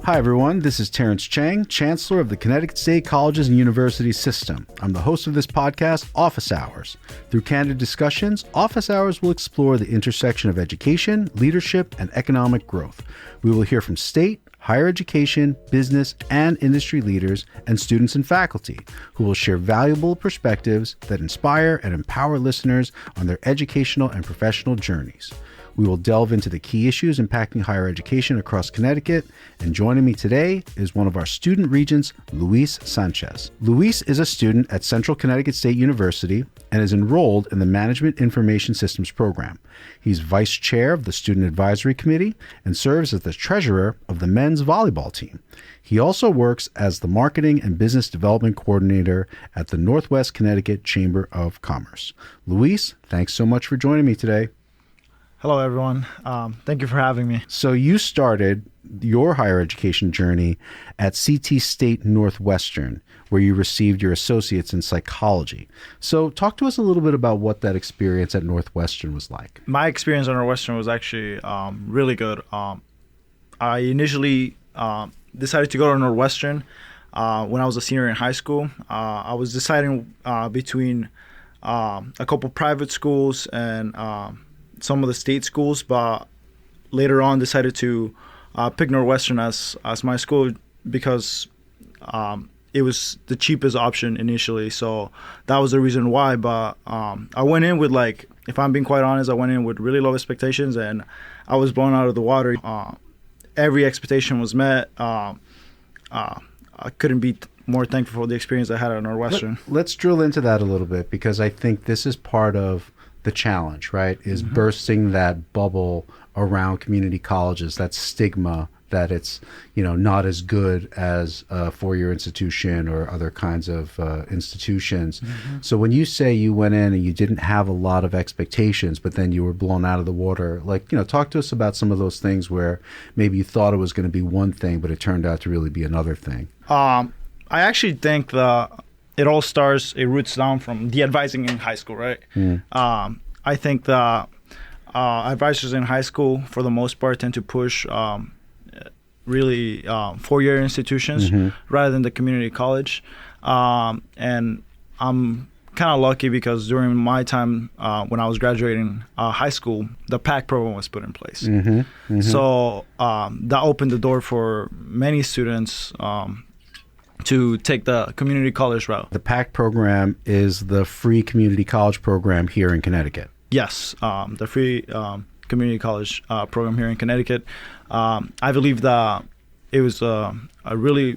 Hi, everyone. This is Terrence Chang, Chancellor of the Connecticut State Colleges and Universities System. I'm the host of this podcast, Office Hours. Through candid discussions, Office Hours will explore the intersection of education, leadership, and economic growth. We will hear from state, higher education, business, and industry leaders and students and faculty who will share valuable perspectives that inspire and empower listeners on their educational and professional journeys. We will delve into the key issues impacting higher education across Connecticut, and joining me today is one of our student regents, Luis Sanchez. Luis is a student at Central Connecticut State University and is enrolled in the Management Information Systems program. He's vice chair of the Student Advisory Committee and serves as the treasurer of the men's volleyball team. He also works as the Marketing and Business Development Coordinator at the Northwest Connecticut Chamber of Commerce. Luis, thanks so much for joining me today. Hello, everyone. Thank you for having me. So you started your higher education journey at CT State Northwestern, where you received your associates in psychology. So talk to us a little bit about what that experience at Northwestern was like. My experience at Northwestern was actually really good. I initially decided to go to Northwestern when I was a senior in high school. I was deciding between a couple private schools and some of the state schools, but later on decided to pick Northwestern as my school because it was the cheapest option initially. So that was the reason why. But I went in with, if I'm being quite honest, I went in with really low expectations and I was blown out of the water. Every expectation was met. I couldn't be more thankful for the experience I had at Northwestern. Let's drill into that a little bit, because I think this is part of the challenge, right, is bursting that bubble around community colleges, that stigma that it's, not as good as a four-year institution or other kinds of institutions. So when you say you went in and you didn't have a lot of expectations, but then you were blown out of the water, talk to us about some of those things where maybe you thought it was going to be one thing, but it turned out to really be another thing. I actually think that it all roots down from the advising in high school, right? I think that advisors in high school, for the most part, tend to push really four-year institutions rather than the community college. And I'm kind of lucky because during my time when I was graduating high school, the PAC program was put in place. So that opened the door for many students to take the community college route. The PAC program is the free community college program here in Connecticut. Yes, the free community college program here in Connecticut. I believe that it was a really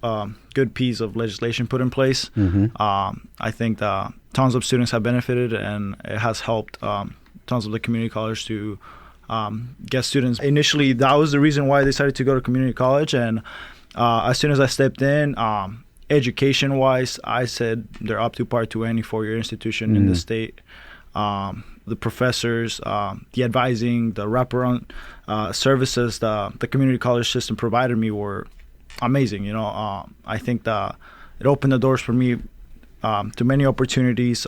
good piece of legislation put in place. I think that tons of students have benefited, and it has helped tons of the community college to get students. Initially, that was the reason why I decided to go to community college, and as soon as I stepped in, education-wise, I said they're up to par to any four-year institution in the state. The professors, the advising, the wraparound services the community college system provided me were amazing. I think that it opened the doors for me to many opportunities.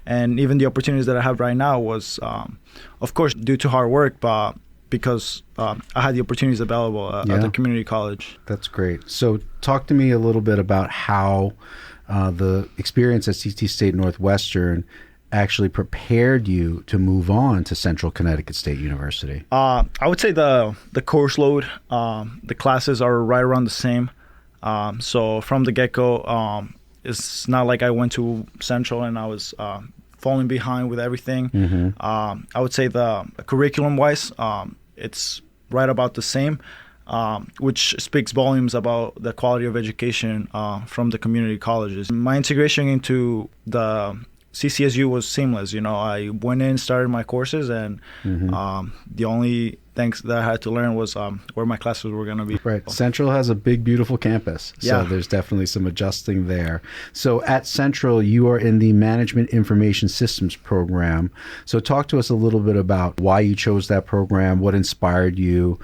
And even the opportunities that I have right now was, of course, due to hard work, but because I had the opportunities available at the community college. That's great. So talk to me a little bit about how the experience at CT State Northwestern actually prepared you to move on to Central Connecticut State University. I would say the course load, the classes are right around the same. So from the get-go, it's not like I went to Central and I was falling behind with everything. I would say the curriculum-wise, it's right about the same, which speaks volumes about the quality of education from the community colleges. My integration into the CCSU was seamless. I went in, started my courses, and the only things that I had to learn was where my classes were going to be. Right. Central has a big, beautiful campus, so there's definitely some adjusting there. So at Central, you are in the Management Information Systems program. So talk to us a little bit about why you chose that program, what inspired you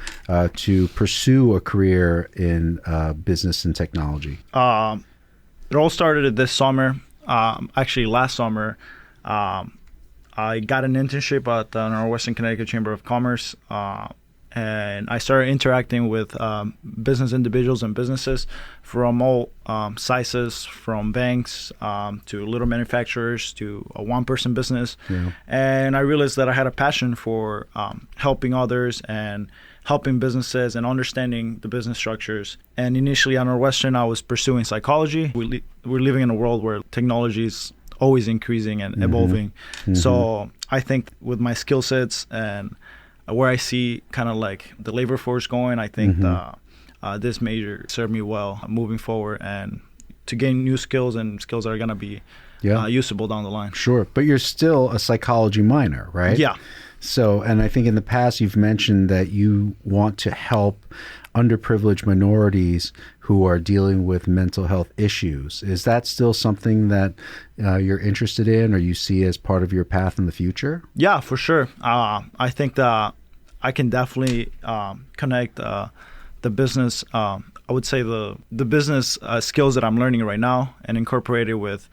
to pursue a career in business and technology. It all started this summer. Actually, last summer, I got an internship at the Northwestern Connecticut Chamber of Commerce, and I started interacting with business individuals and businesses from all sizes, from banks to little manufacturers to a one-person business. Yeah. And I realized that I had a passion for helping others and helping businesses and understanding the business structures. And initially at Northwestern, I was pursuing psychology. We're living in a world where technology is always increasing and evolving. Mm-hmm. So I think with my skill sets and where I see kind of like the labor force going, I think this major served me well moving forward and to gain new skills and skills that are going to be usable down the line. Sure. But you're still a psychology minor, right? Yeah. So, and I think in the past you've mentioned that you want to help underprivileged minorities who are dealing with mental health issues. Is that still something that you're interested in or you see as part of your path in the future? Yeah, for sure. I think that I can definitely connect the business, I would say the business skills that I'm learning right now and incorporate it with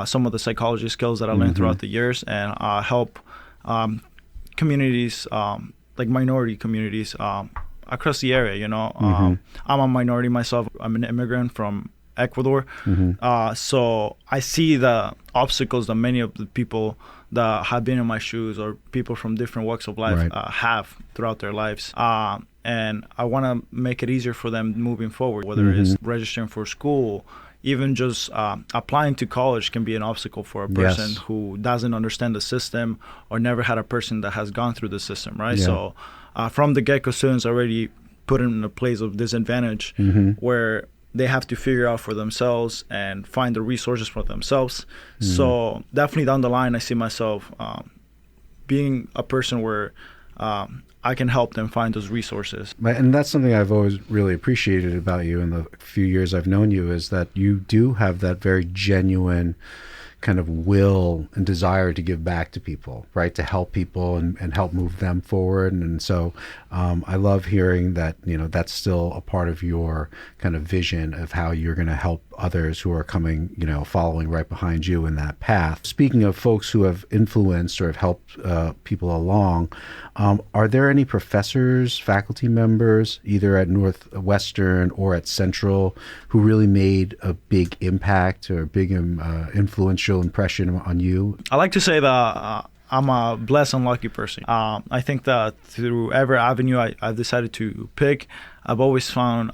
some of the psychology skills that I learned throughout the years and help communities, like minority communities, across the area, I'm a minority myself. I'm an immigrant from Ecuador. So I see the obstacles that many of the people that have been in my shoes or people from different walks of life have throughout their lives. And I want to make it easier for them moving forward, whether it's registering for school, even just applying to college can be an obstacle for a person who doesn't understand the system or never had a person that has gone through the system, right? Yeah. So from the get-go, students already put in a place of disadvantage where they have to figure out for themselves and find the resources for themselves. So definitely down the line, I see myself being a person where I can help them find those resources. And that's something I've always really appreciated about you in the few years I've known you, is that you do have that very genuine kind of will and desire to give back to people, right? To help people and help move them forward. And so I love hearing that, that's still a part of your kind of vision of how you're going to help others who are coming, following right behind you in that path. Speaking of folks who have influenced or have helped people along, are there any professors, faculty members, either at Northwestern or at Central, who really made a big impact or a big influential impression on you? I like to say that I'm a blessed and lucky person. I think that through every avenue I've decided to pick, I've always found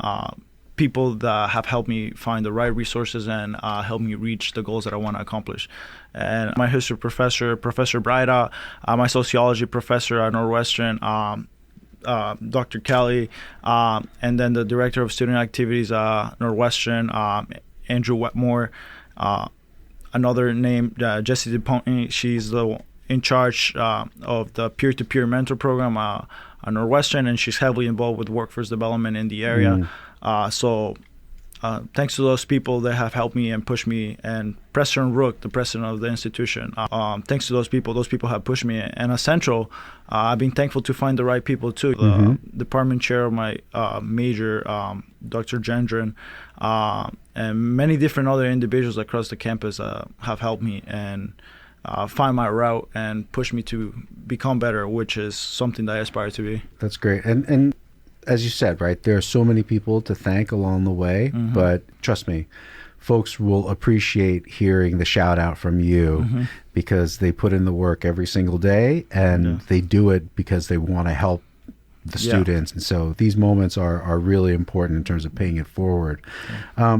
people that have helped me find the right resources and help me reach the goals that I want to accomplish. And my history professor, Professor Braida, my sociology professor at Northwestern, Dr. Kelly, and then the director of student activities at Northwestern, Andrew Wetmore, another name, Jessie DePonte. She's in charge of the peer-to-peer mentor program at Northwestern, and she's heavily involved with workforce development in the area. So thanks to those people that have helped me and pushed me, and President Rook, the president of the institution, thanks to those people have pushed me. And at Central, I've been thankful to find the right people too. The department chair of my major, Dr. Gendron, and many different other individuals across the campus have helped me and find my route and push me to become better, which is something that I aspire to be. That's great. And as you said, right, there are so many people to thank along the way, but trust me, folks will appreciate hearing the shout out from you because they put in the work every single day and they do it because they want to help the students. And so these moments are really important in terms of paying it forward.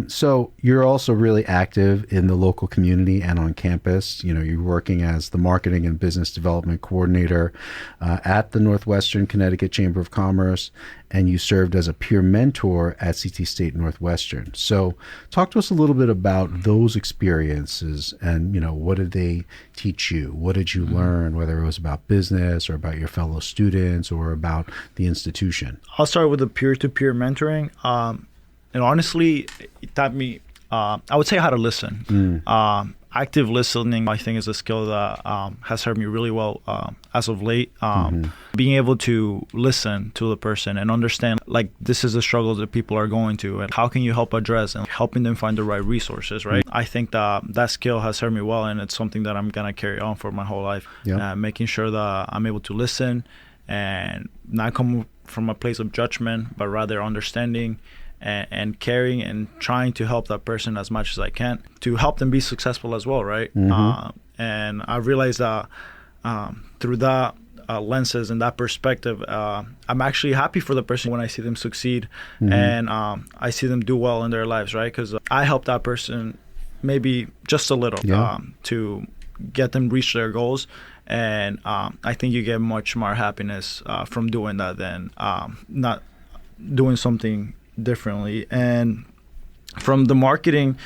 So you're also really active in the local community and on campus. You're working as the marketing and business development coordinator at the Northwestern Connecticut Chamber of Commerce, and you served as a peer mentor at CT State Northwestern. So talk to us a little bit about those experiences and, what did they teach you? What did you learn, whether it was about business or about your fellow students or about the institution? I'll start with the peer-to-peer mentoring. And honestly, it taught me, I would say, how to listen. active listening, I think, is a skill that has served me really well as of late. Being able to listen to the person and understand, like, this is the struggle that people are going to, and how can you help address, and helping them find the right resources, right? I think that skill has served me well, and it's something that I'm going to carry on for my whole life. Making sure that I'm able to listen and not come from a place of judgment, but rather understanding and caring and trying to help that person as much as I can to help them be successful as well, right? And I realized that through that lenses and that perspective, I'm actually happy for the person when I see them succeed and I see them do well in their lives, right? Because I help that person maybe just a little to get them reach their goals. And I think you get much more happiness from doing that than not doing something differently. And from the marketing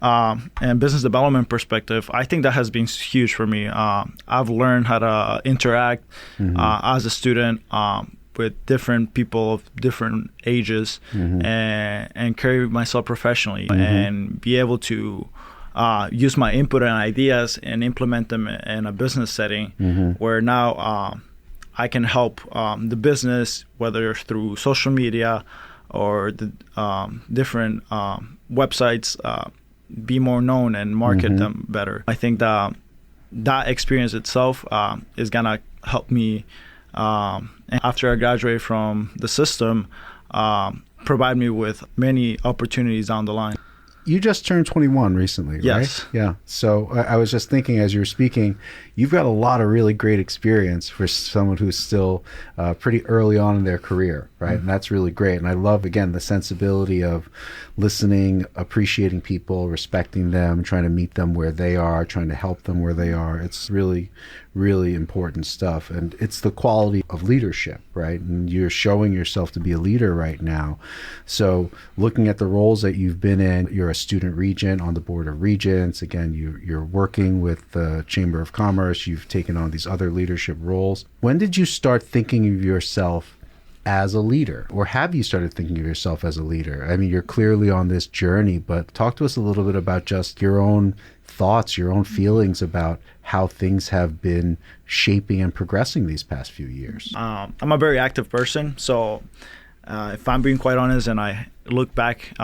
and business development perspective, I think that has been huge for me. I've learned how to interact as a student with different people of different ages and carry myself professionally and be able to use my input and ideas and implement them in a business setting where now I can help the business, whether through social media or the different websites, be more known and market them better. I think that experience itself is going to help me, after I graduate from the system, provide me with many opportunities down the line. You just turned 21 recently, right? Yes. Yeah. So I was just thinking as you were speaking, you've got a lot of really great experience for someone who's still pretty early on in their career, right? And that's really great. And I love, again, the sensibility of listening, appreciating people, respecting them, trying to meet them where they are, trying to help them where they are. It's really, really important stuff. And it's the quality of leadership, right? And you're showing yourself to be a leader right now. So looking at the roles that you've been in, you're a student regent on the board of regents. Again, you're working with the Chamber of Commerce. You've taken on these other leadership roles. When did you start thinking of yourself as a leader, or have you started thinking of yourself as a leader? I mean, you're clearly on this journey, but talk to us a little bit about just your own thoughts, your own feelings about how things have been shaping and progressing these past few years. I'm a very active person, so if I'm being quite honest and I look back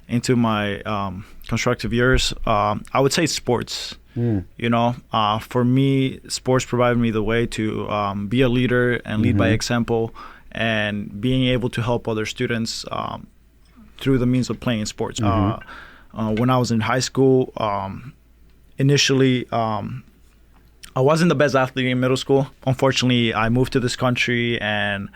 into my constructive years, I would say sports. You know, for me, sports provided me the way to be a leader and lead by example, and being able to help other students through the means of playing sports. When I was in high school, initially, I wasn't the best athlete in middle school. Unfortunately, I moved to this country and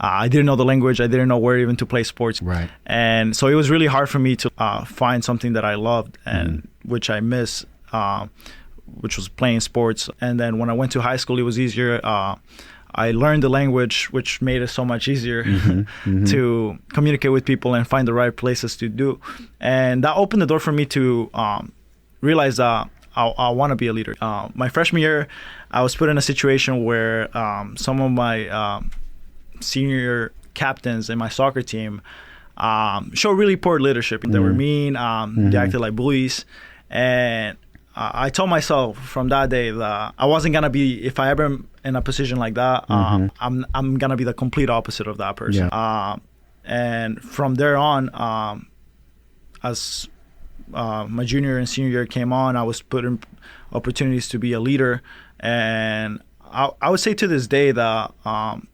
I didn't know the language. I didn't know where even to play sports. Right. And so it was really hard for me to find something that I loved and which I miss, which was playing sports. And then when I went to high school, it was easier. I learned the language, which made it so much easier to communicate with people and find the right places to do. And that opened the door for me to realize that I want to be a leader. My freshman year, I was put in a situation where some of my senior captains in my soccer team showed really poor leadership. They were mean. They acted like bullies. And I told myself from that day that I wasn't going to be, if I ever am in a position like that, I'm going to be the complete opposite of that person. And from there on, as my junior and senior year came on, I was put in opportunities to be a leader. And I would say to this day that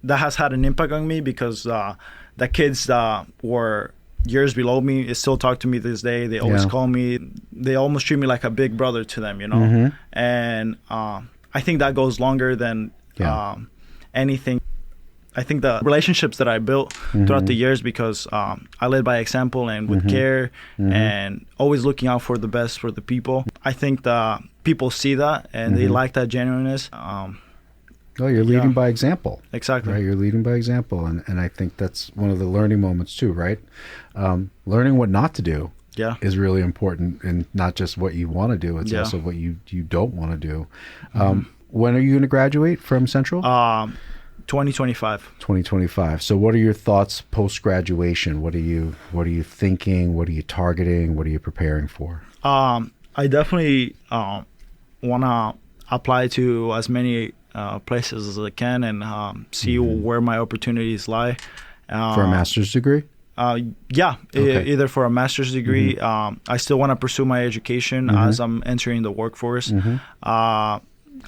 that has had an impact on me, because the kids that were years below me still talk to me this day. They always call me. They almost treat me like a big brother to them, you know. And I think that goes longer than anything. I think the relationships that I built throughout the years, because I led by example and with care and always looking out for the best for the people. I think that people see that and they like that genuineness. Oh, you're leading by example. Exactly. Right, you're leading by example. And I think that's one of the learning moments too, right? Learning what not to do is really important, and not just what you want to do. It's also what you don't want to do. When are you going to graduate from Central? 2025. 2025. So what are your thoughts post-graduation? What are you thinking? What are you targeting? What are you preparing for? I definitely want to apply to as many places as I can and see where my opportunities lie. For a master's degree? Yeah, either for a master's degree. I still want to pursue my education as I'm entering the workforce.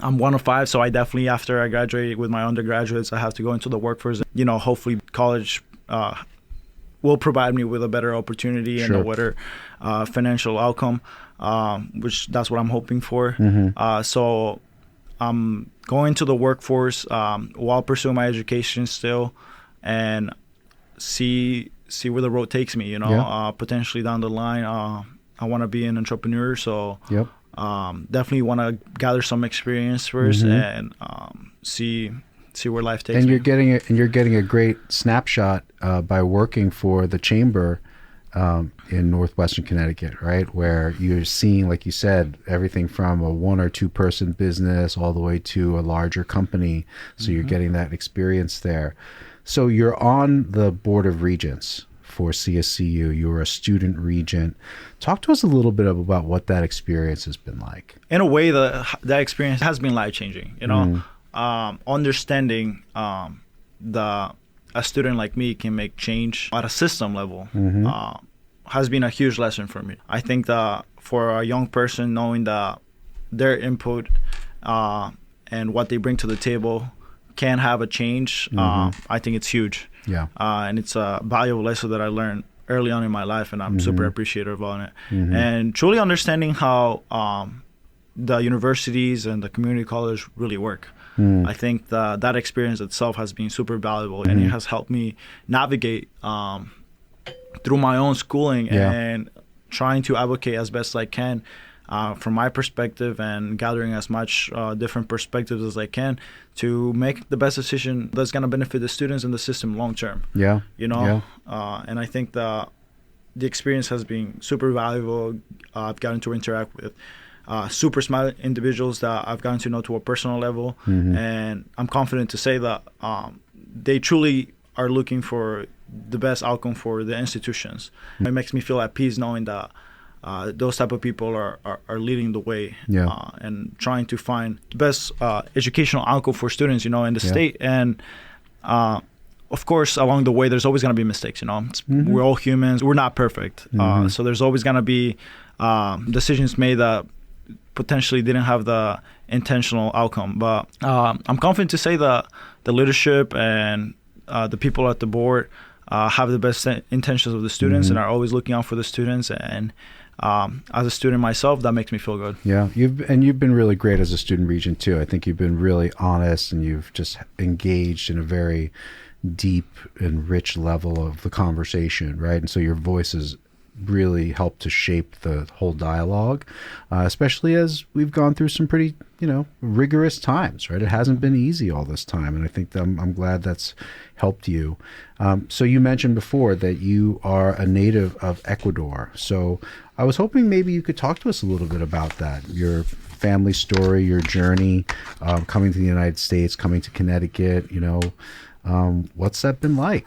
I'm one of 5, so I definitely, after I graduate with my undergraduates, I have to go into the workforce. You know, hopefully college will provide me with a better opportunity and a better financial outcome, which that's what I'm hoping for. So I'm going to the workforce while pursuing my education still, and see where the road takes me. You know, potentially down the line, I want to be an entrepreneur. So definitely want to gather some experience first and see where life takes me. You're getting a great snapshot by working for the chamber in Northwestern Connecticut, right? Where you're seeing, like you said, everything from a 1 or 2 person business all the way to a larger company. So you're getting that experience there. So you're on the Board of Regents for CSCU. You were a student regent. Talk to us a little bit about what that experience has been like. In a way, that experience has been life-changing. You know, understanding a student like me can make change at a system level has been a huge lesson for me. I think that for a young person, knowing that their input and what they bring to the table can have a change, I think it's huge. And it's a valuable lesson that I learned early on in my life, and I'm super appreciative on it. And truly understanding how the universities and the community college really work. I think that experience itself has been super valuable, and it has helped me navigate through my own schooling and trying to advocate as best I can from my perspective, and gathering as much different perspectives as I can to make the best decision that's going to benefit the students and the system long term. You know, and I think the experience has been super valuable. I've gotten to interact with super smart individuals that I've gotten to know to a personal level, and I'm confident to say that they truly are looking for the best outcome for the institutions. It makes me feel at peace knowing that those type of people are leading the way and trying to find the best educational outcome for students, you know, in the state. And of course, along the way, there's always going to be mistakes. You know, we're all humans. We're not perfect. So there's always going to be decisions made that potentially didn't have the intentional outcome. But I'm confident to say that the leadership and the people at the board have the best intentions of the students and are always looking out for the students. And as a student myself, that makes me feel good. You've been really great as a student regent too. I think you've been really honest, and you've just engaged in a very deep and rich level of the conversation, right? And so your voice has really helped to shape the whole dialogue, especially as we've gone through some pretty, rigorous times, right? It hasn't been easy all this time, and I think that I'm glad that's helped you. So you mentioned before that you are a native of Ecuador. So I was hoping maybe you could talk to us a little bit about that, your family story, your journey, coming to the United States, coming to Connecticut, what's that been like?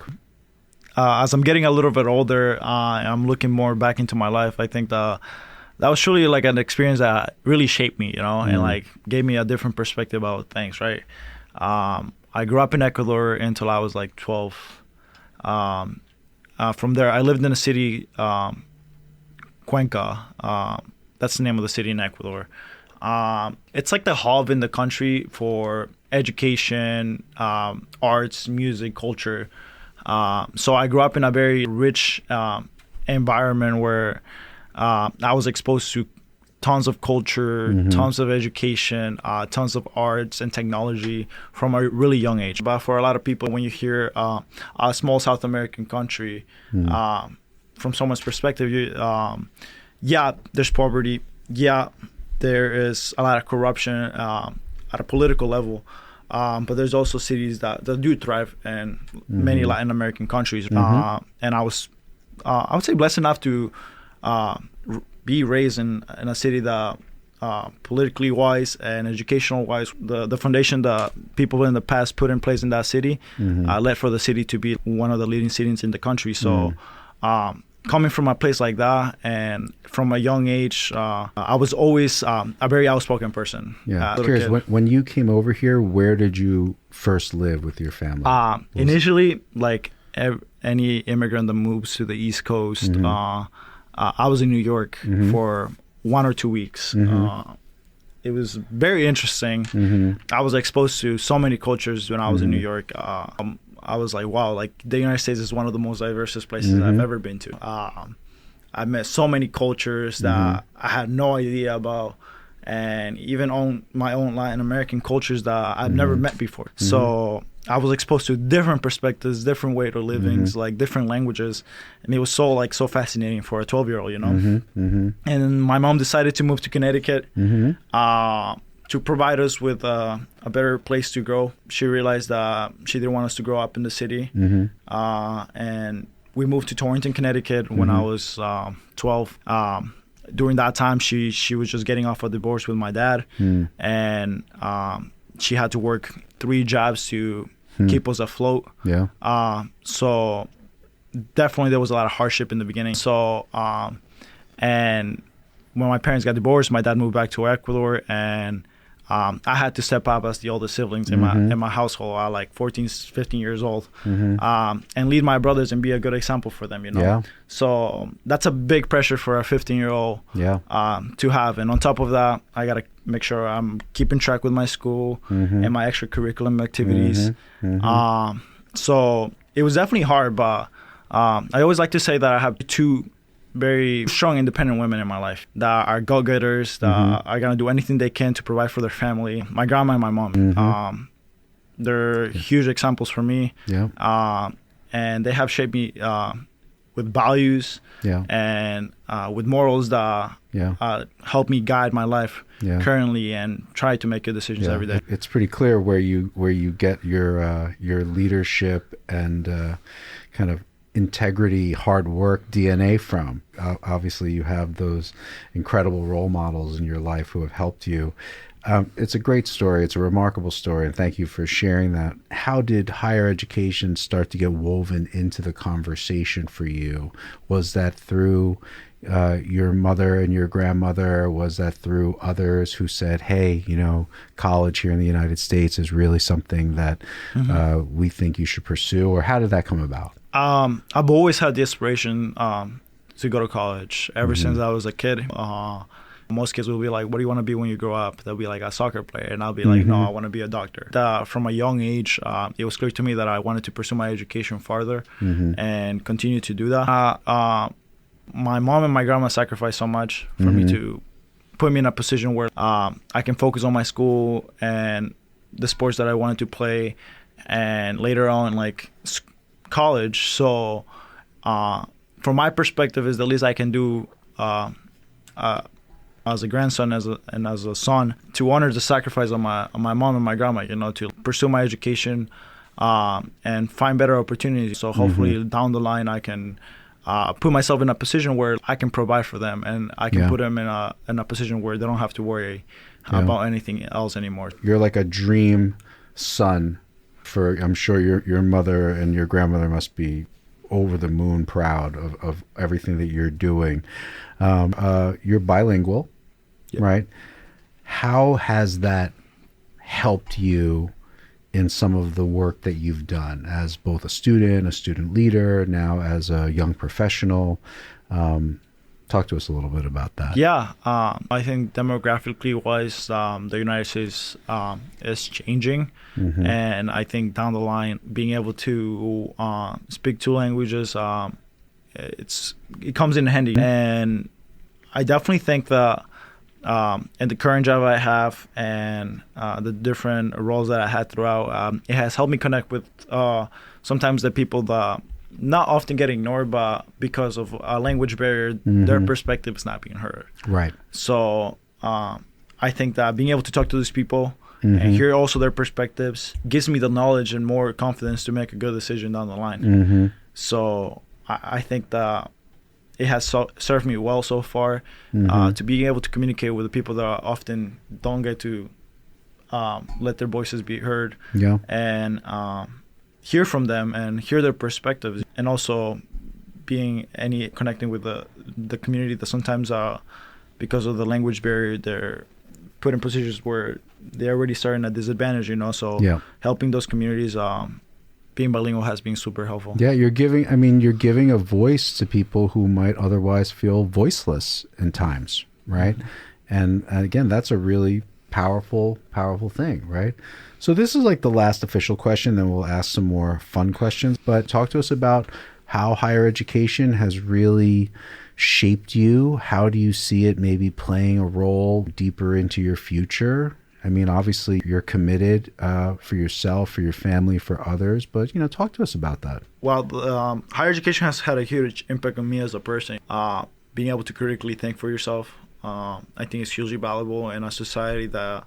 As I'm getting a little bit older, I'm looking more back into my life. I think that was truly like an experience that really shaped me, and like gave me a different perspective about things, right? I grew up in Ecuador until I was like 12. From there, I lived in a city, Cuenca. That's the name of the city in Ecuador. It's like the hub in the country for education, arts, music, culture. So I grew up in a very rich environment where I was exposed to tons of culture, tons of education, tons of arts and technology from a really young age. But for a lot of people, when you hear a small South American country, from someone's perspective, there's poverty. There is a lot of corruption at a political level. But there's also cities that do thrive in many Latin American countries. And I was, I would say, blessed enough to be raised in a city that politically wise and educational wise, the foundation that people in the past put in place in that city led for the city to be one of the leading cities in the country. So coming from a place like that, and from a young age, I was always a very outspoken person. Yeah. Curious, when you came over here, where did you first live with your family? Initially, like any immigrant that moves to the East Coast, I was in New York for 1 or 2 weeks. It was very interesting. I was exposed to so many cultures when I was in New York. I was like, wow, like the United States is one of the most diverse places I've ever been to. I met so many cultures that I had no idea about, and even on my own Latin American cultures that I've never met before. So I was exposed to different perspectives, different way of living, like different languages, and it was so fascinating for a 12-year-old, you know. And my mom decided to move to Connecticut to provide us with a better place to grow. She realized that she didn't want us to grow up in the city, and we moved to Torrington, Connecticut when I was 12. During that time, she was just getting off a divorce with my dad, and she had to work 3 jobs to keep us afloat. So definitely there was a lot of hardship in the beginning. So and when my parents got divorced, my dad moved back to Ecuador, and I had to step up as the oldest siblings in my household at like 14, 15 years old, and lead my brothers and be a good example for them, you know. So that's a big pressure for a 15-year-old to have. And on top of that, I got to make sure I'm keeping track with my school and my extracurricular activities. So it was definitely hard, but I always like to say that I have 2 very strong, independent women in my life that are go-getters, that are going to do anything they can to provide for their family. My grandma and my mom. They're huge examples for me. And they have shaped me with values and with morals that help me guide my life currently and try to make good decisions every day. It's pretty clear where you get your leadership and kind of integrity, hard work DNA from. Obviously, you have those incredible role models in your life who have helped you. It's a great story. It's a remarkable story, and thank you for sharing that. How did higher education start to get woven into the conversation for you? Was that through your mother and your grandmother? Was that through others who said, hey, you know, college here in the United States is really something that we think you should pursue? Or how did that come about? I've always had the aspiration to go to college ever since I was a kid. Most kids will be like, what do you want to be when you grow up? They'll be like a soccer player. And I'll be like, no, I want to be a doctor. From a young age, it was clear to me that I wanted to pursue my education farther and continue to do that. My mom and my grandma sacrificed so much for me to put me in a position where I can focus on my school and the sports that I wanted to play, and later on, like college. So from my perspective, is the least I can do as a grandson and as a son to honor the sacrifice of my mom and my grandma, you know, to pursue my education and find better opportunities. So hopefully down the line I can put myself in a position where I can provide for them, and I can put them in a position where they don't have to worry about anything else anymore. You're like a dream son. I'm sure your mother and your grandmother must be over the moon proud of everything that you're doing. You're bilingual, right? How has that helped you in some of the work that you've done as both a student leader, now as a young professional? Talk to us a little bit about that. Yeah, I think demographically wise, the United States is changing. And I think down the line, being able to speak 2 languages, it comes in handy. And I definitely think that in the current job I have and the different roles that I had throughout, it has helped me connect with sometimes the people that not often get ignored, but because of a language barrier, their perspective is not being heard. Right. So I think that being able to talk to these people and hear also their perspectives gives me the knowledge and more confidence to make a good decision down the line. So I think that it has served me well so far to be able to communicate with the people that often don't get to let their voices be heard. And hear from them and hear their perspectives, and also connecting with the community that sometimes because of the language barrier, they're put in positions where they're already starting at disadvantage, so helping those communities, being bilingual has been super helpful. Yeah, you're giving a voice to people who might otherwise feel voiceless in times, right? And again, that's a really powerful thing, right? So this is like the last official question, then we'll ask some more fun questions. But talk to us about how higher education has really shaped you. How do you see it maybe playing a role deeper into your future? I mean, obviously you're committed for yourself, for your family, for others, but talk to us about that. Well, higher education has had a huge impact on me as a person. Being able to critically think for yourself, I think is hugely valuable in a society that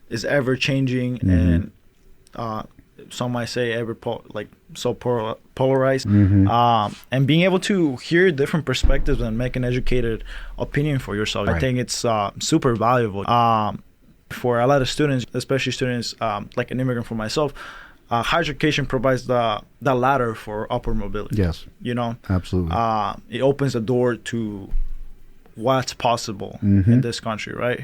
is ever changing and some might say so polarized. And being able to hear different perspectives and make an educated opinion for yourself, right. I think it's super valuable. For a lot of students, especially students like an immigrant for myself, higher education provides the ladder for upward mobility. Yes. Absolutely. It opens the door to what's possible in this country, right?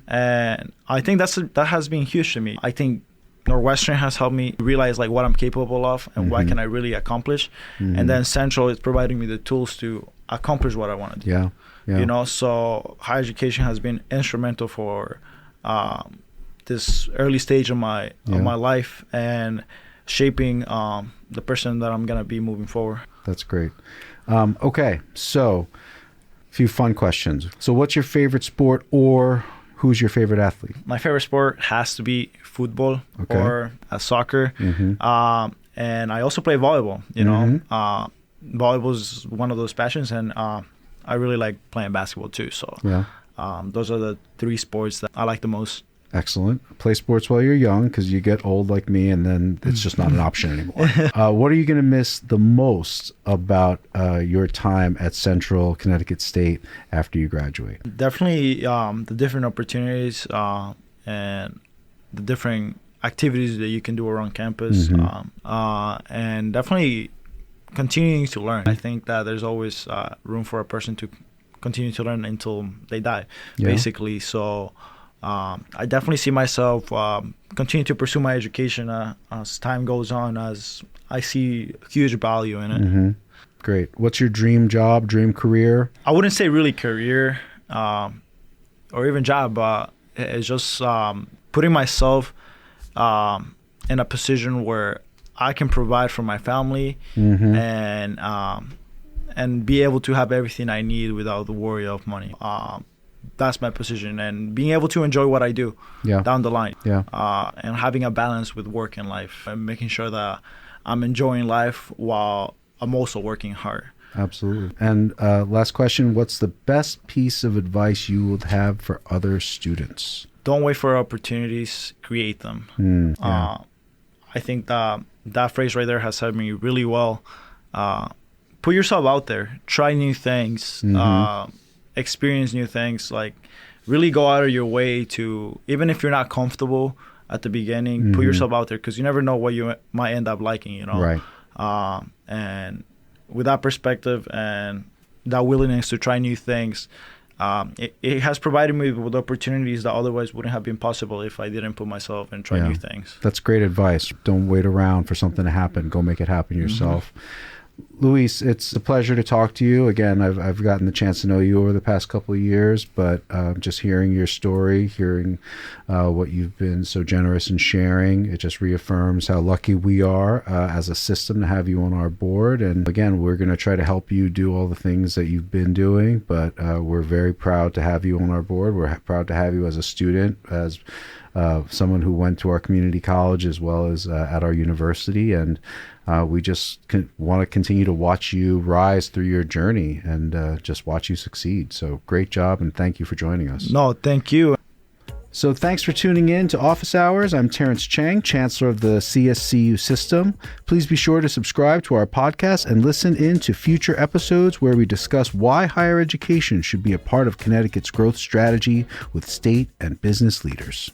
And I think that has been huge to me. I think Northwestern has helped me realize what I'm capable of and what can I really accomplish. And then Central is providing me the tools to accomplish what I want to do. Yeah. So higher education has been instrumental for this early stage of my life and shaping the person that I'm gonna be moving forward. That's great. Okay, so a few fun questions. So what's your favorite sport, or who's your favorite athlete? My favorite sport has to be football or soccer. And I also play volleyball. Volleyball is one of those passions, and I really like playing basketball too. So those are the three sports that I like the most. Excellent. Play sports while you're young, because you get old like me and then it's just not an option anymore. What are you going to miss the most about your time at Central Connecticut State after you graduate? Definitely the different opportunities and the different activities that you can do around campus, and definitely continuing to learn. I think that there's always room for a person to continue to learn until they die, basically. So I definitely see myself continue to pursue my education as time goes on, as I see huge value in it. Great. What's your dream job, dream career? I wouldn't say really career or even job, but it's just putting myself in a position where I can provide for my family and be able to have everything I need without the worry of money. That's my position, and being able to enjoy what I do down the line, and having a balance with work and life, and making sure that I'm enjoying life while I'm also working hard. Absolutely. And last question, what's the best piece of advice you would have for other students? Don't wait for opportunities, create them. I think that phrase right there has served me really well. Put yourself out there, try new things, experience new things, really go out of your way to, even if you're not comfortable at the beginning, put yourself out there, because you never know what you might end up liking, Right. And with that perspective and that willingness to try new things, it has provided me with opportunities that otherwise wouldn't have been possible if I didn't put myself and try new things. That's great advice. Don't wait around for something to happen. Go make it happen yourself. Luis, it's a pleasure to talk to you. Again, I've gotten the chance to know you over the past couple of years, but just hearing your story, hearing what you've been so generous in sharing, it just reaffirms how lucky we are as a system to have you on our board. And again, we're going to try to help you do all the things that you've been doing, but we're very proud to have you on our board. We're proud to have you as a student, as someone who went to our community college as well as at our university, and we just want to continue to watch you rise through your journey and just watch you succeed. So great job, and thank you for joining us. No, thank you. So thanks for tuning in to Office Hours. I'm Terrence Chang, Chancellor of the CSCU system. Please be sure to subscribe to our podcast and listen in to future episodes where we discuss why higher education should be a part of Connecticut's growth strategy with state and business leaders.